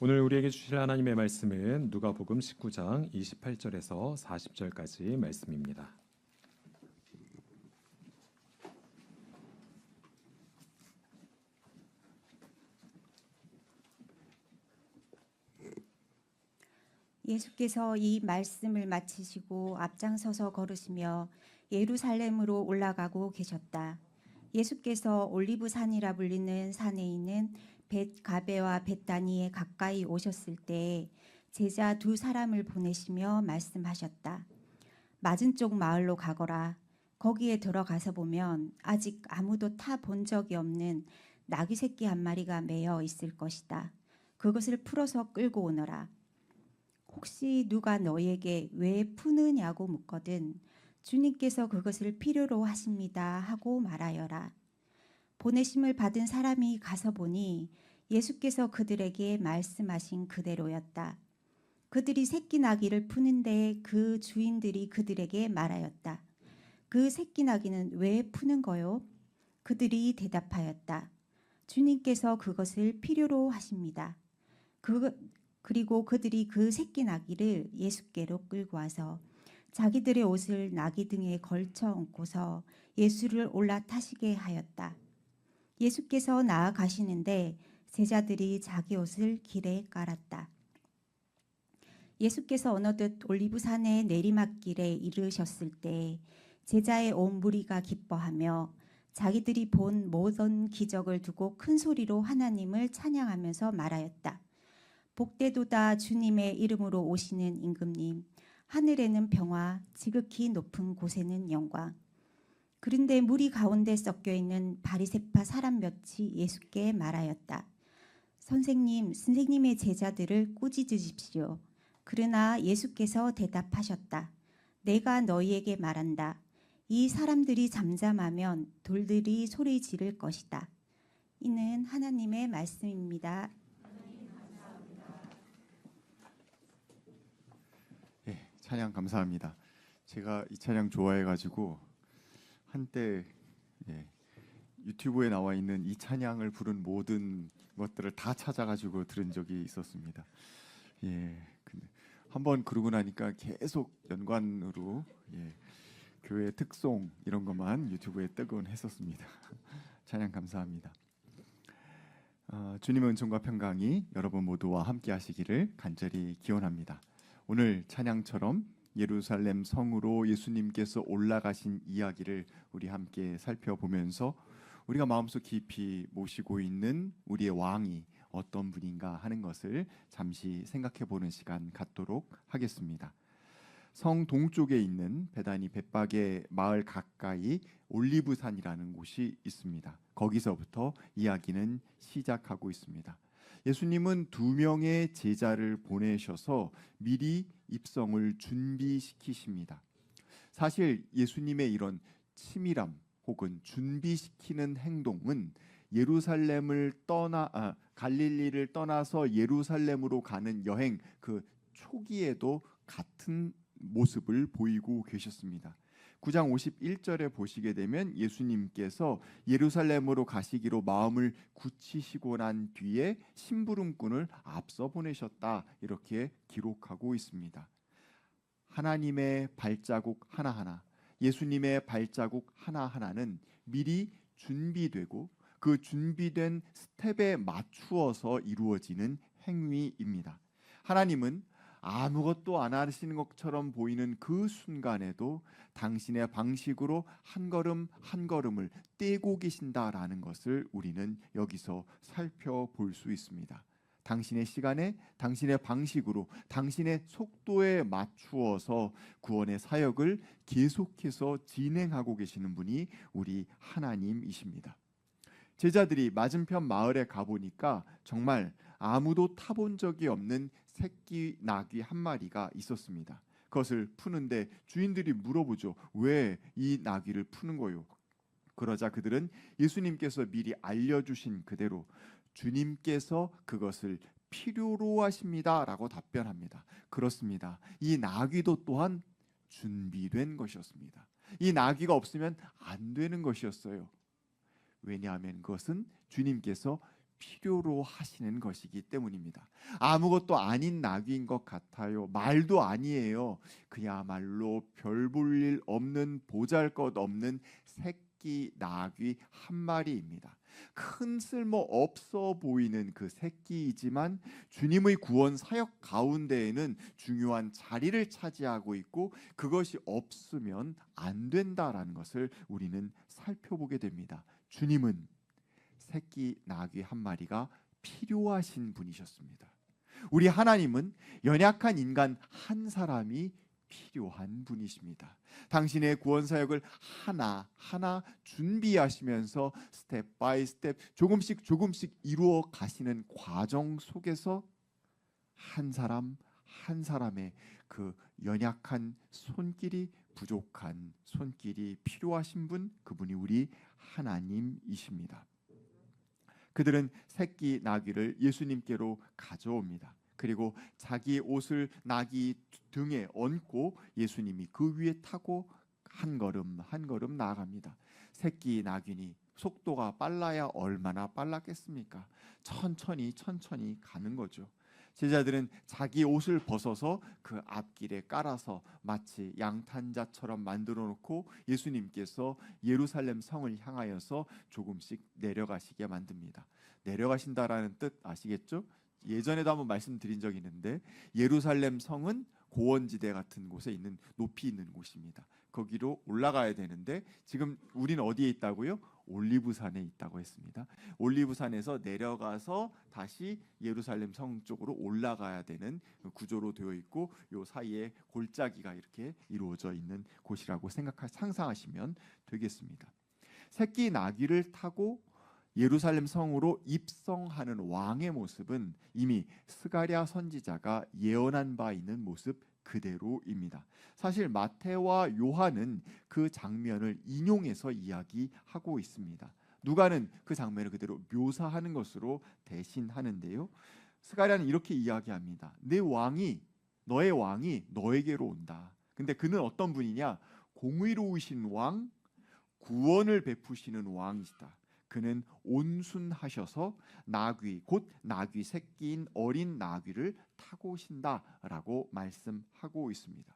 오늘 우리에게 주실 하나님의 말씀은 누가복음 19장 28절에서 40절까지 말씀입니다. 예수께서 이 말씀을 마치시고 앞장서서 걸으시며 예루살렘으로 올라가고 계셨다. 예수께서 올리브산이라 불리는 산에 있는 벳가베와 벳다니에 가까이 오셨을 때 제자 두 사람을 보내시며 말씀하셨다. 맞은 쪽 마을로 가거라. 거기에 들어가서 보면 아직 아무도 타 본 적이 없는 나귀 새끼 한 마리가 매여 있을 것이다. 그것을 풀어서 끌고 오너라. 혹시 누가 너에게 왜 푸느냐고 묻거든 주님께서 그것을 필요로 하십니다 하고 말하여라. 보내심을 받은 사람이 가서 보니 예수께서 그들에게 말씀하신 그대로였다. 그들이 새끼 나귀를 푸는데 그 주인들이 그들에게 말하였다. 그 새끼 나귀는 왜 푸는 거요? 그들이 대답하였다. 주님께서 그것을 필요로 하십니다. 그리고 그들이 그 새끼 나귀를 예수께로 끌고 와서 자기들의 옷을 나귀 등에 걸쳐 얹고서 예수를 올라타시게 하였다. 예수께서 나아가시는데 제자들이 자기 옷을 길에 깔았다. 예수께서 어느덧 올리브산의 내리막길에 이르셨을 때 제자의 온 무리가 기뻐하며 자기들이 본 모든 기적을 두고 큰 소리로 하나님을 찬양하면서 말하였다. 복되도다 주님의 이름으로 오시는 임금님, 하늘에는 평화, 지극히 높은 곳에는 영광. 그런데 무리 가운데 섞여 있는 바리새파 사람 몇이 예수께 말하였다. 선생님의 제자들을 꾸짖으십시오. 그러나 예수께서 대답하셨다. 내가 너희에게 말한다. 이 사람들이 잠잠하면 돌들이 소리 지를 것이다. 이는 하나님의 말씀입니다. 찬양 감사합니다. 제가 이 찬양 좋아해가지고 한때 유튜브에 나와 있는 이 찬양을 부른 모든 것들을 다 찾아가지고 들은 적이 있었습니다. 근데 한번 그러고 나니까 계속 연관으로 교회 특송 이런 것만 유튜브에 뜨곤 했었습니다. 찬양 감사합니다. 주님의 은총과 평강이 여러분 모두와 함께 하시기를 간절히 기원합니다. 오늘 찬양처럼 예루살렘 성으로 예수님께서 올라가신 이야기를 우리 함께 살펴보면서 우리가 마음속 깊이 모시고 있는 우리의 왕이 어떤 분인가 하는 것을 잠시 생각해 보는 시간 갖도록 하겠습니다. 성 동쪽에 있는 베다니 벳박의 마을 가까이 올리브산이라는 곳이 있습니다. 거기서부터 이야기는 시작하고 있습니다. 예수님은 2명의 제자를 보내셔서 미리 입성을 준비시키십니다. 사실 예수님의 이런 치밀함 혹은 준비시키는 행동은 갈릴리를 떠나서 예루살렘으로 가는 여행 그 초기에도 같은 모습을 보이고 계셨습니다. 9장 51절에 보시게 되면 예수님께서 예루살렘으로 가시기로 마음을 굳히시고 난 뒤에 심부름꾼을 앞서 보내셨다 이렇게 기록하고 있습니다. 하나님의 발자국 하나하나, 예수님의 발자국 하나하나는 미리 준비되고 그 준비된 스텝에 맞추어서 이루어지는 행위입니다. 하나님은 아무것도 안 하시는 것처럼 보이는 그 순간에도 당신의 방식으로 한 걸음 한 걸음을 떼고 계신다라는 것을 우리는 여기서 살펴볼 수 있습니다. 당신의 시간에 당신의 방식으로 당신의 속도에 맞추어서 구원의 사역을 계속해서 진행하고 계시는 분이 우리 하나님이십니다. 제자들이 맞은편 마을에 가보니까 정말 아무도 타본 적이 없는 새끼 나귀 한 마리가 있었습니다. 그것을 푸는데 주인들이 물어보죠. 왜 이 나귀를 푸는 거요? 그러자 그들은 예수님께서 미리 알려주신 그대로 주님께서 그것을 필요로 하십니다 라고 답변합니다. 그렇습니다. 이 나귀도 또한 준비된 것이었습니다. 이 나귀가 없으면 안 되는 것이었어요. 왜냐하면 그것은 주님께서 필요로 하시는 것이기 때문입니다. 아무것도 아닌 나귀인 것 같아요. 말도 아니에요. 그야말로 별 볼 일 없는 보잘것없는 새끼 나귀 한 마리입니다. 큰 쓸모 없어 보이는 그 새끼이지만 주님의 구원 사역 가운데에는 중요한 자리를 차지하고 있고 그것이 없으면 안 된다라는 것을 우리는 살펴보게 됩니다. 주님은 새끼 나귀 한 마리가 필요하신 분이셨습니다. 우리 하나님은 연약한 인간 한 사람이 필요한 분이십니다. 당신의 구원 사역을 하나하나 준비하시면서 스텝 바이 스텝 조금씩 이루어 가시는 과정 속에서 한 사람 한 사람의 그 연약한 손길이 부족한 손길이 필요하신 분, 그분이 우리 하나님이십니다. 그들은 새끼 나귀를 예수님께로 가져옵니다. 그리고 자기 옷을 나귀 등에 얹고 예수님이 그 위에 타고 한 걸음 한 걸음 나아갑니다. 새끼 나귀니 속도가 빨라야 얼마나 빨랐겠습니까? 천천히 가는 거죠. 제자들은 자기 옷을 벗어서 그 앞길에 깔아서 마치 양탄자처럼 만들어 놓고 예수님께서 예루살렘 성을 향하여서 조금씩 내려가시게 만듭니다. 내려가신다라는 뜻 아시겠죠? 예전에도 한번 말씀드린 적이 있는데 예루살렘 성은 고원지대 같은 곳에 있는 높이 있는 곳입니다. 거기로 올라가야 되는데 지금 우리는 어디에 있다고요? 올리브산에 있다고 했습니다. 올리브산에서 내려가서 다시 예루살렘 성 쪽으로 올라가야 되는 구조로 되어 있고 요 사이에 골짜기가 이렇게 이루어져 있는 곳이라고 상상하시면 되겠습니다. 새끼 나귀를 타고 예루살렘 성으로 입성하는 왕의 모습은 이미 스가랴 선지자가 예언한 바 있는 모습 그대로입니다. 사실 마태와 요한은 그 장면을 인용해서 이야기하고 있습니다. 누가는 그 장면을 그대로 묘사하는 것으로 대신하는데요. 스가랴는 이렇게 이야기합니다. 너의 왕이 너에게로 온다. 근데 그는 어떤 분이냐? 공의로우신 왕, 구원을 베푸시는 왕이시다. 그는 온순하셔서 나귀 곧 나귀 새끼인 어린 나귀를 타고 오신다라고 말씀하고 있습니다.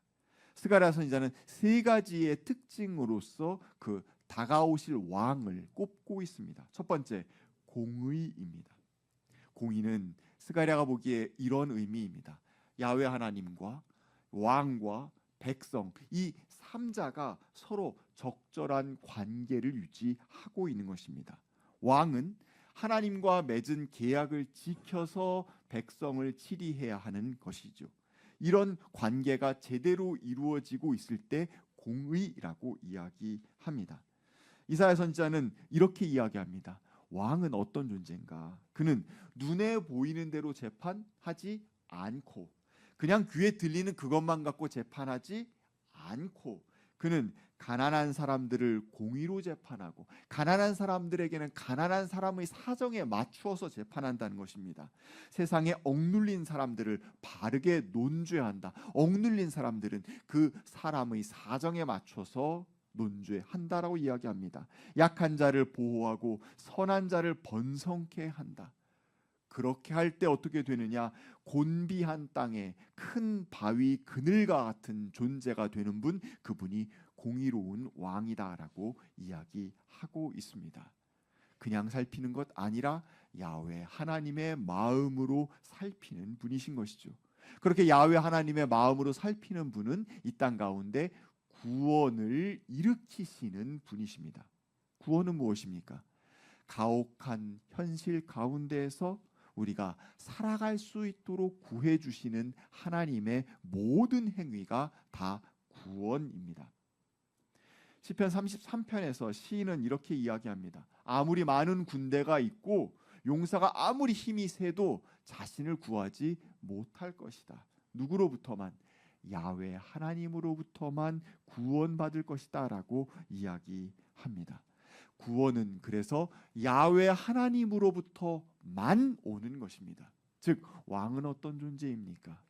스가랴 선지자는 세 가지의 특징으로서 그 다가오실 왕을 꼽고 있습니다. 첫 번째, 공의입니다. 공의는 스가랴가 보기에 이런 의미입니다. 야훼 하나님과 왕과 백성 이 3자가 서로 적절한 관계를 유지하고 있는 것입니다. 왕은 하나님과 맺은 계약을 지켜서 백성을 치리해야 하는 것이죠. 이런 관계가 제대로 이루어지고 있을 때 공의라고 이야기합니다. 이사야 선지자는 이렇게 이야기합니다. 왕은 어떤 존재인가? 그는 눈에 보이는 대로 재판하지 않고 그냥 귀에 들리는 그것만 갖고 재판하지 않고 그는 가난한 사람들을 공의로 재판하고 가난한 사람들에게는 가난한 사람의 사정에 맞추어서 재판한다는 것입니다. 세상에 억눌린 사람들을 바르게 논죄한다. 억눌린 사람들은 그 사람의 사정에 맞춰서 논죄한다라고 이야기합니다. 약한 자를 보호하고 선한 자를 번성케 한다. 그렇게 할 때 어떻게 되느냐? 곤비한 땅에 큰 바위 그늘과 같은 존재가 되는 분, 그분이 공의로운 왕이다라고 이야기하고 있습니다. 그냥 살피는 것 아니라 야훼 하나님의 마음으로 살피는 분이신 것이죠. 그렇게 야훼 하나님의 마음으로 살피는 분은 이 땅 가운데 구원을 일으키시는 분이십니다. 구원은 무엇입니까? 가혹한 현실 가운데에서 우리가 살아갈 수 있도록 구해 주시는 하나님의 모든 행위가 다 구원입니다. 시편 33편에서 시인은 이렇게 이야기합니다. 아무리 많은 군대가 있고 용사가 아무리 힘이 세도 자신을 구하지 못할 것이다. 누구로부터만? 야훼 하나님으로부터만 구원받을 것이다라고 이야기합니다. 구원은 그래서 야훼 하나님으로부터만 오는 것입니다. 즉 왕은 어떤 존재입니까?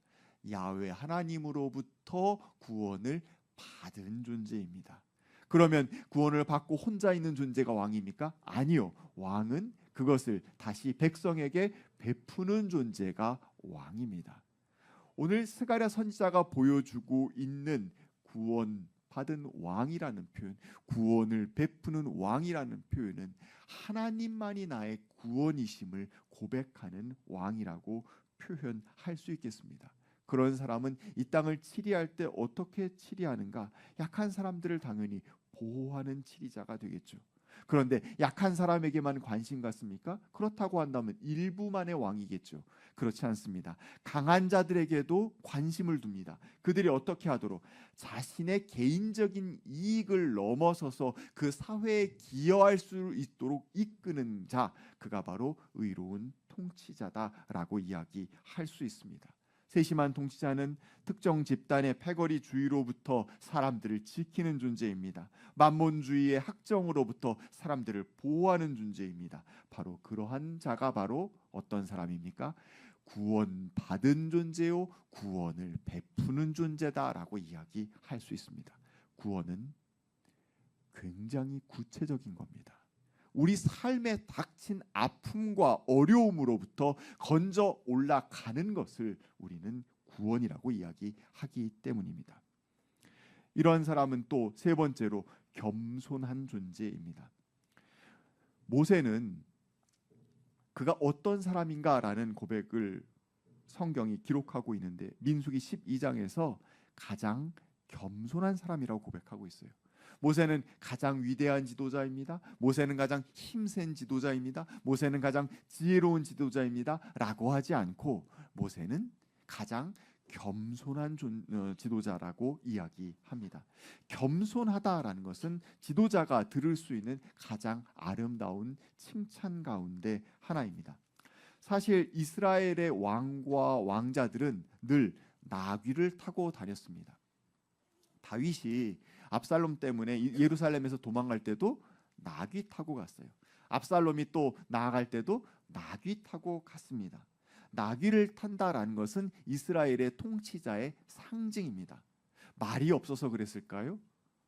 야훼 하나님으로부터 구원을 받은 존재입니다. 그러면 구원을 받고 혼자 있는 존재가 왕입니까? 아니요. 왕은 그것을 다시 백성에게 베푸는 존재가 왕입니다. 오늘 스가랴 선지자가 보여주고 있는 구원 받은 왕이라는 표현, 구원을 베푸는 왕이라는 표현은 하나님만이 나의 구원이심을 고백하는 왕이라고 표현할 수 있겠습니다. 그런 사람은 이 땅을 치리할 때 어떻게 치리하는가? 약한 사람들을 당연히 보호하는 치리자가 되겠죠. 그런데 약한 사람에게만 관심 갖습니까? 그렇다고 한다면 일부만의 왕이겠죠. 그렇지 않습니다. 강한 자들에게도 관심을 둡니다. 그들이 어떻게 하도록 자신의 개인적인 이익을 넘어서서 그 사회에 기여할 수 있도록 이끄는 자, 그가 바로 의로운 통치자다라고 이야기할 수 있습니다. 세심한 통치자는 특정 집단의 패거리 주의로부터 사람들을 지키는 존재입니다. 만몬주의의 학정으로부터 사람들을 보호하는 존재입니다. 바로 그러한 자가 바로 어떤 사람입니까? 구원받은 존재요, 구원을 베푸는 존재다라고 이야기할 수 있습니다. 구원은 굉장히 구체적인 겁니다. 우리 삶에 닥친 아픔과 어려움으로부터 건져 올라가는 것을 우리는 구원이라고 이야기하기 때문입니다. 이러한 사람은 또 세 번째로 겸손한 존재입니다. 모세는 그가 어떤 사람인가라는 고백을 성경이 기록하고 있는데 민수기 12장에서 가장 겸손한 사람이라고 고백하고 있어요. 모세는 가장 위대한 지도자입니다. 모세는 가장 힘센 지도자입니다. 모세는 가장 지혜로운 지도자입니다. 라고 하지 않고 모세는 가장 겸손한 지도자라고 이야기합니다. 겸손하다라는 것은 지도자가 들을 수 있는 가장 아름다운 칭찬 가운데 하나입니다. 사실 이스라엘의 왕과 왕자들은 늘 나귀를 타고 다녔습니다. 다윗이 압살롬 때문에 예루살렘에서 도망갈 때도 나귀 타고 갔어요. 압살롬이 또 나아갈 때도 나귀 타고 갔습니다. 나귀를 탄다라는 것은 이스라엘의 통치자의 상징입니다. 말이 없어서 그랬을까요?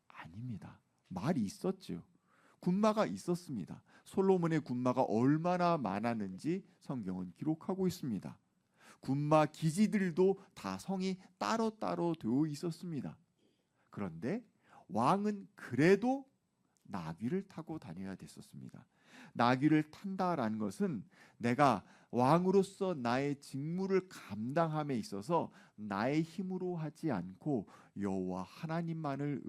아닙니다. 말이 있었죠. 군마가 있었습니다. 솔로몬의 군마가 얼마나 많았는지 성경은 기록하고 있습니다. 군마 기지들도 다 성이 따로따로 되어 있었습니다. 그런데 왕은 그래도 나귀를 타고 다녀야 됐었습니다. 나귀를 탄다라는 것은 내가 왕으로서 나의 직무를 감당함에 있어서 나의 힘으로 하지 않고 여호와 하나님만을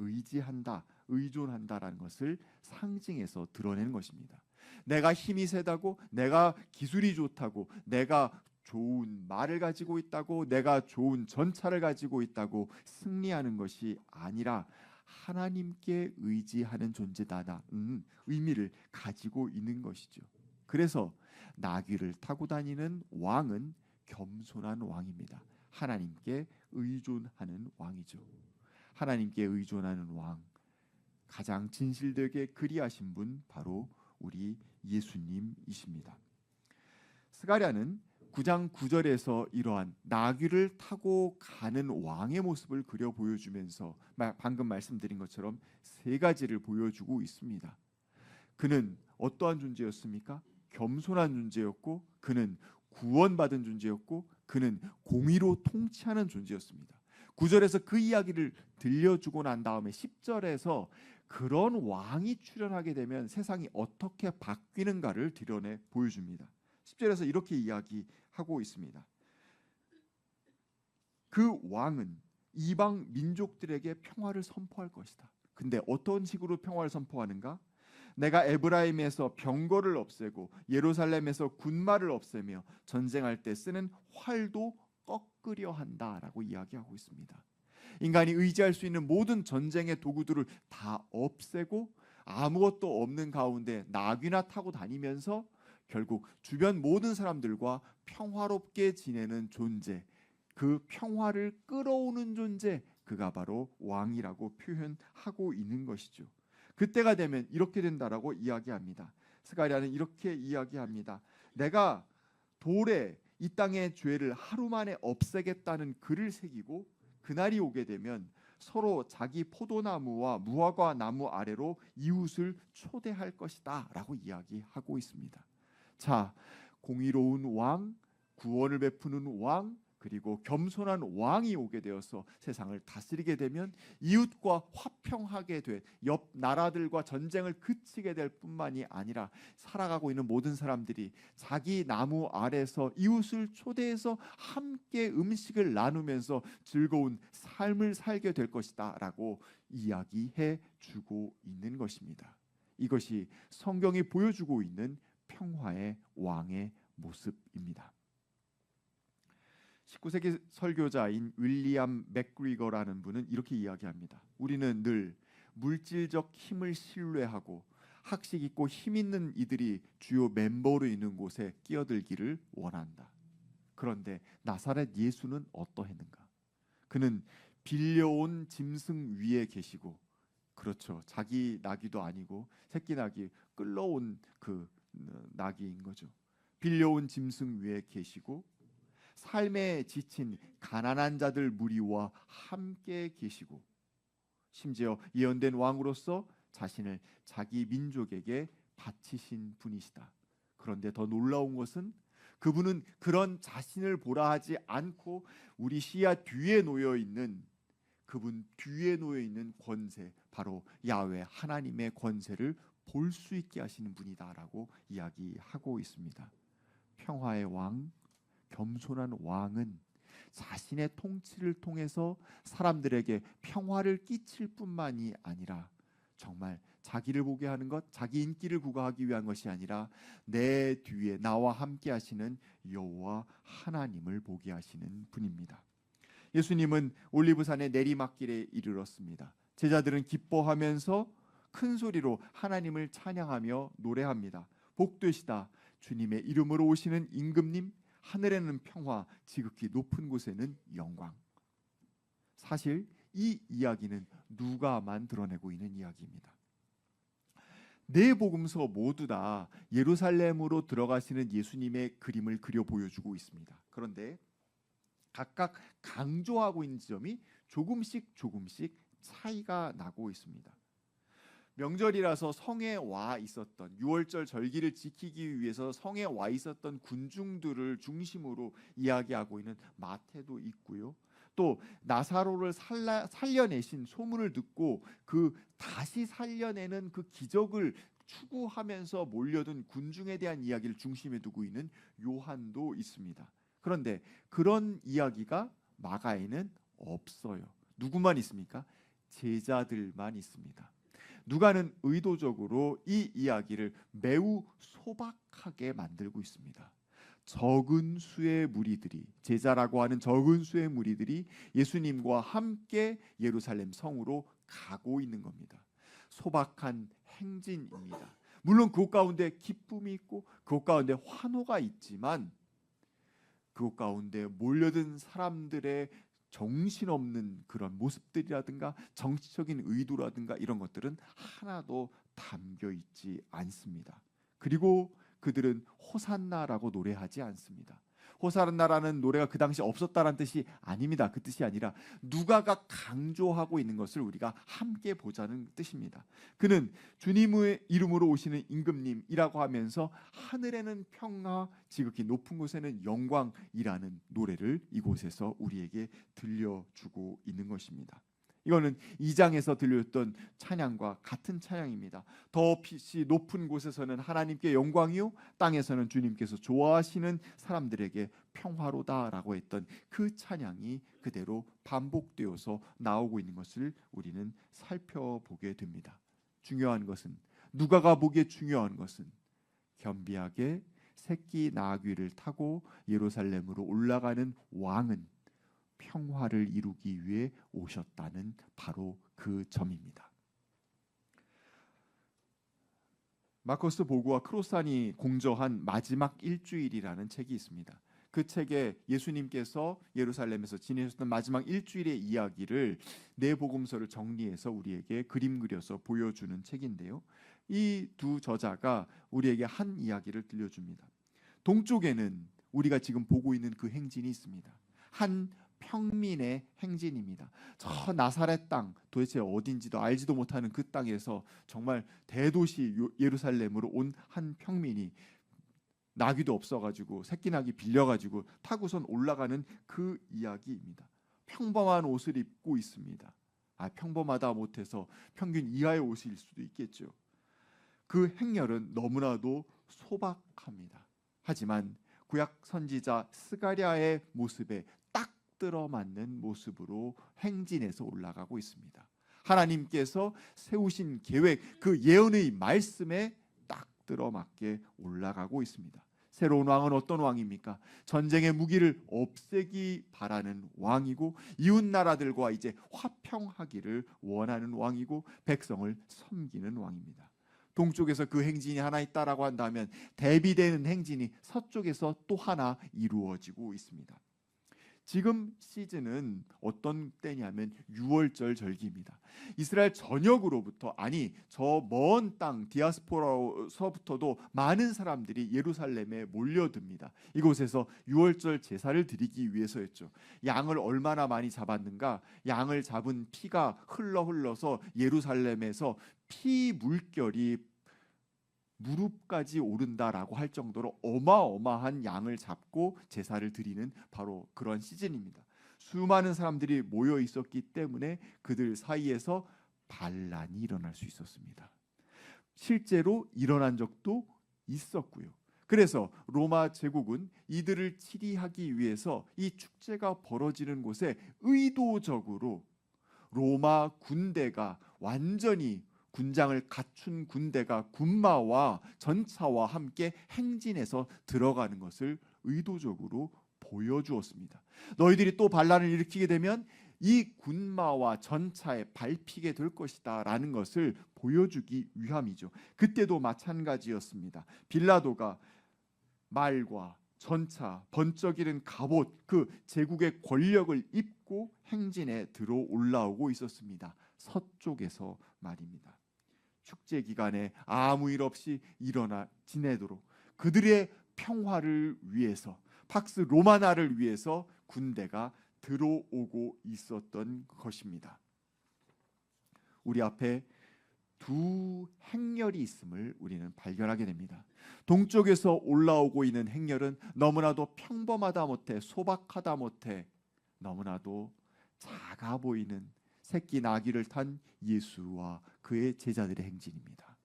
의존한다라는 것을 상징해서 드러내는 것입니다. 내가 힘이 세다고, 내가 기술이 좋다고, 내가 좋은 말을 가지고 있다고, 내가 좋은 전차를 가지고 있다고 승리하는 것이 아니라 하나님께 의지하는 존재다라는 의미를 가지고 있는 것이죠. 그래서 나귀를 타고 다니는 왕은 겸손한 왕입니다. 하나님께 의존하는 왕이죠. 하나님께 의존하는 왕, 가장 진실되게 그리하신 분 바로 우리 예수님이십니다. 스가랴는 9장 9절에서 이러한 나귀를 타고 가는 왕의 모습을 그려 보여주면서 방금 말씀드린 것처럼 세 가지를 보여주고 있습니다. 그는 어떠한 존재였습니까? 겸손한 존재였고, 그는 구원받은 존재였고, 그는 공의로 통치하는 존재였습니다. 9절에서 그 이야기를 들려주고 난 다음에 10절에서 그런 왕이 출현하게 되면 세상이 어떻게 바뀌는가를 드러내 보여줍니다. 10절에서 이렇게 이야기하고 있습니다. 그 왕은 이방 민족들에게 평화를 선포할 것이다. 근데 어떤 식으로 평화를 선포하는가? 내가 에브라임에서 병거를 없애고 예루살렘에서 군마를 없애며 전쟁할 때 쓰는 활도 꺾으려 한다라고 이야기하고 있습니다. 인간이 의지할 수 있는 모든 전쟁의 도구들을 다 없애고 아무것도 없는 가운데 나귀나 타고 다니면서 결국 주변 모든 사람들과 평화롭게 지내는 존재, 그 평화를 끌어오는 존재, 그가 바로 왕이라고 표현하고 있는 것이죠. 그때가 되면 이렇게 된다라고 이야기합니다. 스가랴는 이렇게 이야기합니다. 내가 돌에 이 땅의 죄를 하루 만에 없애겠다는 글을 새기고 그날이 오게 되면 서로 자기 포도나무와 무화과 나무 아래로 이웃을 초대할 것이다 라고 이야기하고 있습니다. 자, 공의로운 왕, 구원을 베푸는 왕, 그리고 겸손한 왕이 오게 되어서 세상을 다스리게 되면 이웃과 화평하게 돼 옆 나라들과 전쟁을 그치게 될 뿐만이 아니라 살아가고 있는 모든 사람들이 자기 나무 아래서 이웃을 초대해서 함께 음식을 나누면서 즐거운 삶을 살게 될 것이다 라고 이야기해 주고 있는 것입니다. 이것이 성경이 보여주고 있는 평화의 왕의 모습입니다. 19세기 설교자인 윌리엄 맥그리거라는 분은 이렇게 이야기합니다. 우리는 늘 물질적 힘을 신뢰하고 학식 있고 힘 있는 이들이 주요 멤버로 있는 곳에 끼어들기를 원한다. 그런데 나사렛 예수는 어떠했는가? 그는 빌려온 짐승 위에 계시고, 그렇죠, 자기 나귀도 아니고 새끼 나귀 끌러온 그 나귀인 거죠. 빌려온 짐승 위에 계시고 삶에 지친 가난한 자들 무리와 함께 계시고, 심지어 예언된 왕으로서 자신을 자기 민족에게 바치신 분이시다. 그런데 더 놀라운 것은 그분은 그런 자신을 보라 하지 않고 우리 시야 뒤에 놓여 있는 그분 뒤에 놓여 있는 권세, 바로 야훼 하나님의 권세를 볼 수 있게 하시는 분이다라고 이야기하고 있습니다. 평화의 왕, 겸손한 왕은 자신의 통치를 통해서 사람들에게 평화를 끼칠 뿐만이 아니라 정말 자기를 보게 하는 것, 자기 인기를 구가하기 위한 것이 아니라 내 뒤에 나와 함께 하시는 여호와 하나님을 보게 하시는 분입니다. 예수님은 올리브산의 내리막길에 이르렀습니다. 제자들은 기뻐하면서 큰 소리로 하나님을 찬양하며 노래합니다. 복되시다 주님의 이름으로 오시는 임금님, 하늘에는 평화, 지극히 높은 곳에는 영광. 사실 이 이야기는 누가만 드러내고 있는 이야기입니다. 네 복음서 모두 다 예루살렘으로 들어가시는 예수님의 그림을 그려 보여주고 있습니다. 그런데 각각 강조하고 있는 지점이 조금씩 차이가 나고 있습니다. 명절이라서 성에 와 있었던, 유월절 절기를 지키기 위해서 성에 와 있었던 군중들을 중심으로 이야기하고 있는 마태도 있고요. 또 나사로를 살려내신 소문을 듣고 그 다시 살려내는 그 기적을 추구하면서 몰려든 군중에 대한 이야기를 중심에 두고 있는 요한도 있습니다. 그런데 그런 이야기가 마가에는 없어요. 누구만 있습니까? 제자들만 있습니다. 누가는 의도적으로 이 이야기를 매우 소박하게 만들고 있습니다. 적은 수의 무리들이, 제자라고 하는 적은 수의 무리들이 예수님과 함께 예루살렘 성으로 가고 있는 겁니다. 소박한 행진입니다. 물론 그곳 가운데 기쁨이 있고 그곳 가운데 환호가 있지만 그곳 가운데 몰려든 사람들의 정신없는 그런 모습들이라든가 정치적인 의도라든가 이런 것들은 하나도 담겨 있지 않습니다. 그리고 그들은 호산나라고 노래하지 않습니다. 호산나라는 노래가 그 당시 없었다는 뜻이 아닙니다. 그 뜻이 아니라 누가가 강조하고 있는 것을 우리가 함께 보자는 뜻입니다. 그는 주님의 이름으로 오시는 임금님이라고 하면서 하늘에는 평화, 지극히 높은 곳에는 영광이라는 노래를 이곳에서 우리에게 들려주고 있는 것입니다. 이거는 2장에서 들렸던 찬양과 같은 찬양입니다. 더 빛이 높은 곳에서는 하나님께 영광이요, 땅에서는 주님께서 좋아하시는 사람들에게 평화로다라고 했던 그 찬양이 그대로 반복되어서 나오고 있는 것을 우리는 살펴보게 됩니다. 중요한 것은, 누가가 보기에 중요한 것은 겸비하게 새끼 나귀를 타고 예루살렘으로 올라가는 왕은 평화를 이루기 위해 오셨다는 바로 그 점입니다. 마커스 보그와 크로산이 공저한 마지막 일주일이라는 책이 있습니다. 그 책에 예수님께서 예루살렘에서 지내셨던 마지막 일주일의 이야기를 네 복음서를 정리해서 우리에게 그림 그려서 보여주는 책인데요. 이 두 저자가 우리에게 한 이야기를 들려줍니다. 동쪽에는 우리가 지금 보고 있는 그 행진이 있습니다. 한 평민의 행진입니다. 저 나사렛 땅, 도대체 어딘지도 알지도 못하는 그 땅에서 정말 대도시 예루살렘으로 온 한 평민이 나귀도 없어가지고 새끼 나귀 빌려가지고 타고선 올라가는 그 이야기입니다. 평범한 옷을 입고 있습니다. 평범하다 못해서 평균 이하의 옷일 수도 있겠죠. 그 행렬은 너무나도 소박합니다. 하지만 구약 선지자 스가랴의 모습에 딱 들어맞는 모습으로 행진해서 올라가고 있습니다. 하나님께서 세우신 계획, 그 예언의 말씀에 딱 들어맞게 올라가고 있습니다. 새로운 왕은 어떤 왕입니까? 전쟁의 무기를 없애기 바라는 왕이고, 이웃 나라들과 이제 화평하기를 원하는 왕이고, 백성을 섬기는 왕입니다. 동쪽에서 그 행진이 하나 있다라고 한다면 대비되는 행진이 서쪽에서 또 하나 이루어지고 있습니다. 지금 시즌은 어떤 때냐면 6월절 절기입니다. 이스라엘 전역으로부터, 저 먼 땅 디아스포라서부터도 많은 사람들이 예루살렘에 몰려듭니다. 이곳에서 6월절 제사를 드리기 위해서였죠. 양을 얼마나 많이 잡았는가? 양을 잡은 피가 흘러서 예루살렘에서 피 물결이 무릎까지 오른다라고 할 정도로 어마어마한 양을 잡고 제사를 드리는 바로 그런 시즌입니다. 수많은 사람들이 모여 있었기 때문에 그들 사이에서 반란이 일어날 수 있었습니다. 실제로 일어난 적도 있었고요. 그래서 로마 제국은 이들을 치리하기 위해서 이 축제가 벌어지는 곳에 의도적으로 로마 군대가 완전히 군장을 갖춘 군대가 군마와 전차와 함께 행진해서 들어가는 것을 의도적으로 보여주었습니다. 너희들이 또 반란을 일으키게 되면 이 군마와 전차에 밟히게 될 것이다 라는 것을 보여주기 위함이죠. 그때도 마찬가지였습니다. 빌라도가 말과 전차, 번쩍이는 갑옷, 그 제국의 권력을 입고 행진에 들어 올라오고 있었습니다. 서쪽에서 말입니다. 축제 기간에 아무 일 없이 지내도록 그들의 평화를 위해서, 팍스 로마나를 위해서 군대가 들어오고 있었던 것입니다. 우리 앞에 두 행렬이 있음을 우리는 발견하게 됩니다. 동쪽에서 올라오고 있는 행렬은 너무나도 평범하다 못해, 소박하다 못해 너무나도 작아 보이는 새끼 나귀를 탄 예수와 그의 제자들의 행진입니다.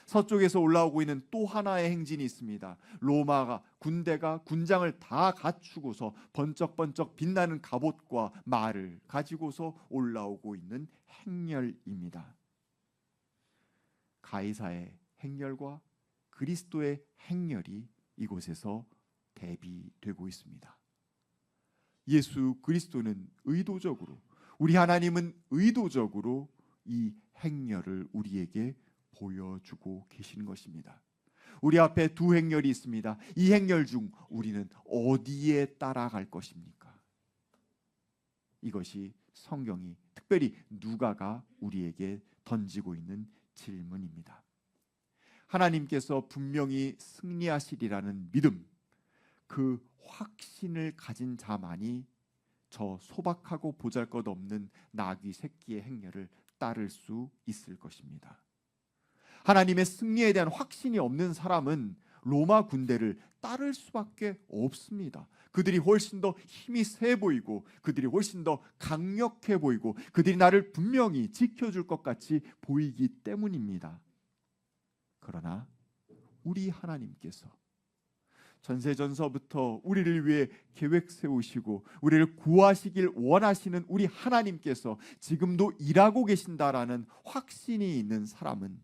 서쪽에서 올라오고 있는 또 하나의 행진이 있습니다. 로마가 군대가 군장을 다 갖추고서 번쩍번쩍 빛나는 갑옷과 말을 가지고서 올라오고 있는 행렬입니다. 가이사의 행렬과 그리스도의 행렬이 이곳에서 대비되고 있습니다. 예수 그리스도는 의도적으로, 우리 하나님은 의도적으로 이 행렬을 우리에게 보여주고 계시는 것입니다. 우리 앞에 두 행렬이 있습니다. 이 행렬 중 우리는 어디에 따라갈 것입니까? 이것이 성경이, 특별히 누가가 우리에게 던지고 있는 질문입니다. 하나님께서 분명히 승리하시리라는 믿음, 그 확신을 가진 자만이 저 소박하고 보잘것없는 나귀 새끼의 행렬을 따를 수 있을 것입니다. 하나님의 승리에 대한 확신이 없는 사람은 로마 군대를 따를 수밖에 없습니다. 그들이 훨씬 더 힘이 세 보이고, 그들이 훨씬 더 강력해 보이고, 그들이 나를 분명히 지켜줄 것 같이 보이기 때문입니다. 그러나 우리 하나님께서 전세전서부터 우리를 위해 계획 세우시고 우리를 구하시길 원하시는 우리 하나님께서 지금도 일하고 계신다라는 확신이 있는 사람은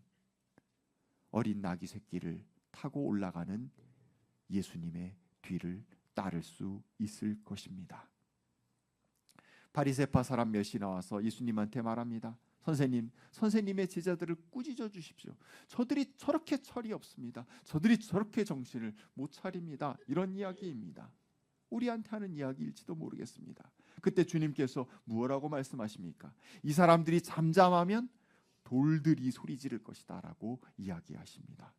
어린 나귀 새끼를 타고 올라가는 예수님의 뒤를 따를 수 있을 것입니다. 바리새파 사람 몇이 나와서 예수님한테 말합니다. 선생님의 제자들을 꾸짖어 주십시오. 저들이 저렇게 철이 없습니다. 저들이 저렇게 정신을 못 차립니다. 이런 이야기입니다. 우리한테 하는 이야기일지도 모르겠습니다. 그때 주님께서 무엇라고 말씀하십니까? 이 사람들이 잠잠하면 돌들이 소리 지를 것이다 라고 이야기하십니다.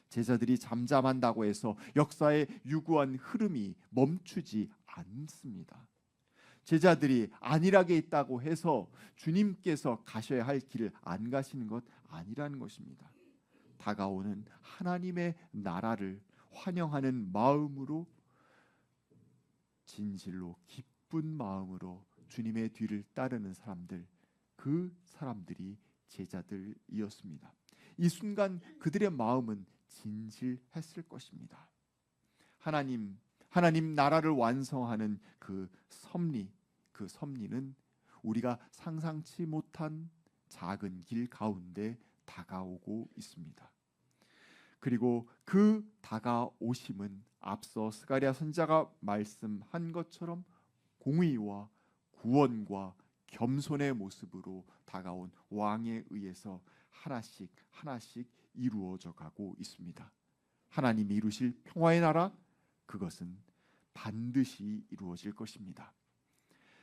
제자들이 잠잠한다고 해서 역사의 유구한 흐름이 멈추지 않습니다. 제자들이 안일하게 있다고 해서 주님께서 가셔야 할 길을 안 가시는 것 아니라는 것입니다. 다가오는 하나님의 나라를 환영하는 마음으로, 진실로 기쁜 마음으로 주님의 뒤를 따르는 사람들, 그 사람들이 제자들이었습니다. 이 순간 그들의 마음은 진실했을 것입니다. 하나님 나라를 완성하는 그 섭리는 우리가 상상치 못한 작은 길 가운데 다가오고 있습니다. 그리고 그 다가오심은 앞서 스가랴 선지자가 말씀한 것처럼 공의와 구원과 겸손의 모습으로 다가온 왕에 의해서 하나씩 이루어져 가고 있습니다. 하나님이 이루실 평화의 나라, 그것은 반드시 이루어질 것입니다.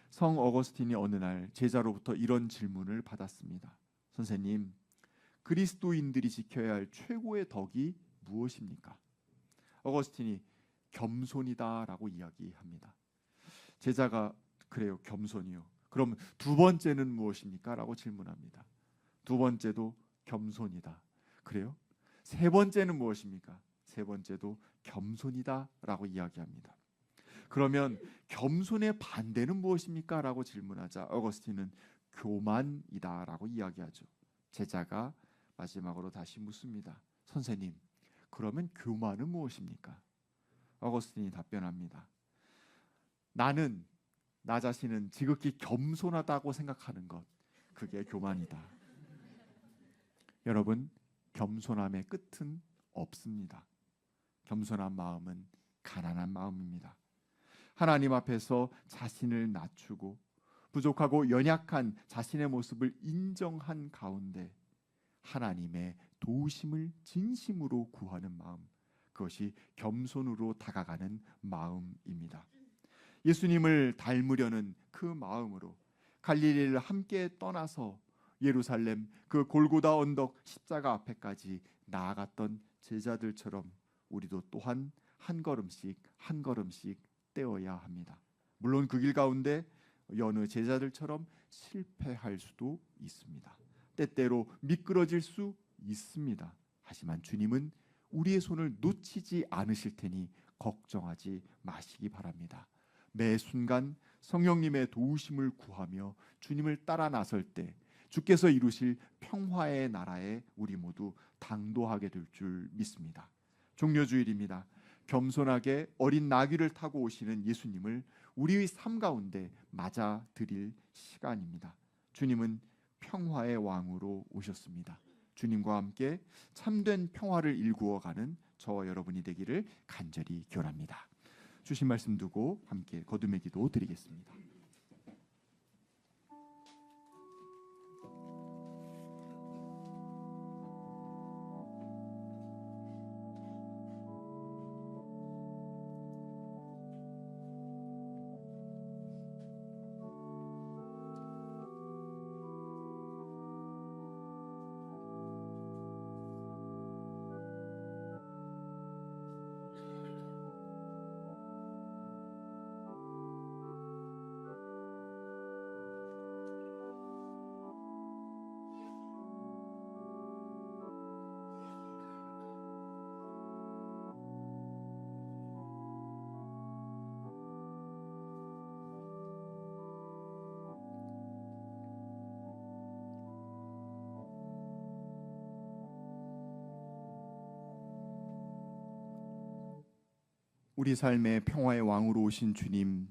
성 어거스틴이 어느 날 제자로부터 이런 질문을 받았습니다. 선생님, 그리스도인들이 지켜야 할 최고의 덕이 무엇입니까? 어거스틴이 겸손이다라고 이야기합니다. 제자가 그래요, 겸손이요. 그럼 두 번째는 무엇입니까? 라고 질문합니다. 두 번째도 겸손이다. 그래요? 세 번째는 무엇입니까? 세 번째도 겸손이다라고 이야기합니다. 그러면 겸손의 반대는 무엇입니까? 라고 질문하자 어거스틴은 교만이다라고 이야기하죠. 제자가 마지막으로 다시 묻습니다. 선생님, 그러면 교만은 무엇입니까? 어거스틴이 답변합니다. 나 자신은 지극히 겸손하다고 생각하는 것, 그게 교만이다. 여러분, 겸손함의 끝은 없습니다. 겸손한 마음은 가난한 마음입니다. 하나님 앞에서 자신을 낮추고 부족하고 연약한 자신의 모습을 인정한 가운데 하나님의 도우심을 진심으로 구하는 마음, 그것이 겸손으로 다가가는 마음입니다. 예수님을 닮으려는 그 마음으로 갈릴리를 함께 떠나서 예루살렘 그 골고다 언덕 십자가 앞에까지 나아갔던 제자들처럼 우리도 또한 한 걸음씩 떼어야 합니다. 물론 그 길 가운데 여느 제자들처럼 실패할 수도 있습니다. 때때로 미끄러질 수 있습니다. 하지만 주님은 우리의 손을 놓치지 않으실 테니 걱정하지 마시기 바랍니다. 매 순간 성령님의 도우심을 구하며 주님을 따라 나설 때 주께서 이루실 평화의 나라에 우리 모두 당도하게 될 줄 믿습니다. 종려주일입니다. 겸손하게 어린 나귀를 타고 오시는 예수님을 우리의 삶 가운데 맞아 드릴 시간입니다. 주님은 평화의 왕으로 오셨습니다. 주님과 함께 참된 평화를 일구어가는 저와 여러분이 되기를 간절히 기원합니다. 주신 말씀 두고 함께 거듭의 기도 드리겠습니다. 우리 삶의 평화의 왕으로 오신 주님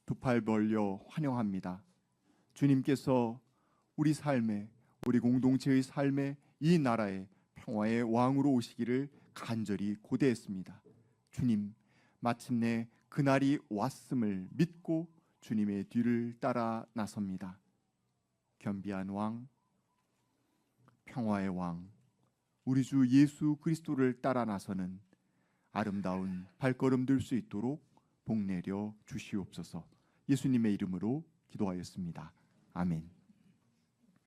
두 팔 벌려 환영합니다. 주님께서 우리 삶에, 우리 공동체의 삶에, 이 나라의 평화의 왕으로 오시기를 간절히 고대했습니다. 주님, 마침내 그날이 왔음을 믿고 주님의 뒤를 따라 나섭니다. 겸비한 왕, 평화의 왕, 우리 주 예수 그리스도를 따라 나서는 아름다운 발걸음 들 수 있도록 복 내려 주시옵소서. 예수님의 이름으로 기도하였습니다. 아멘.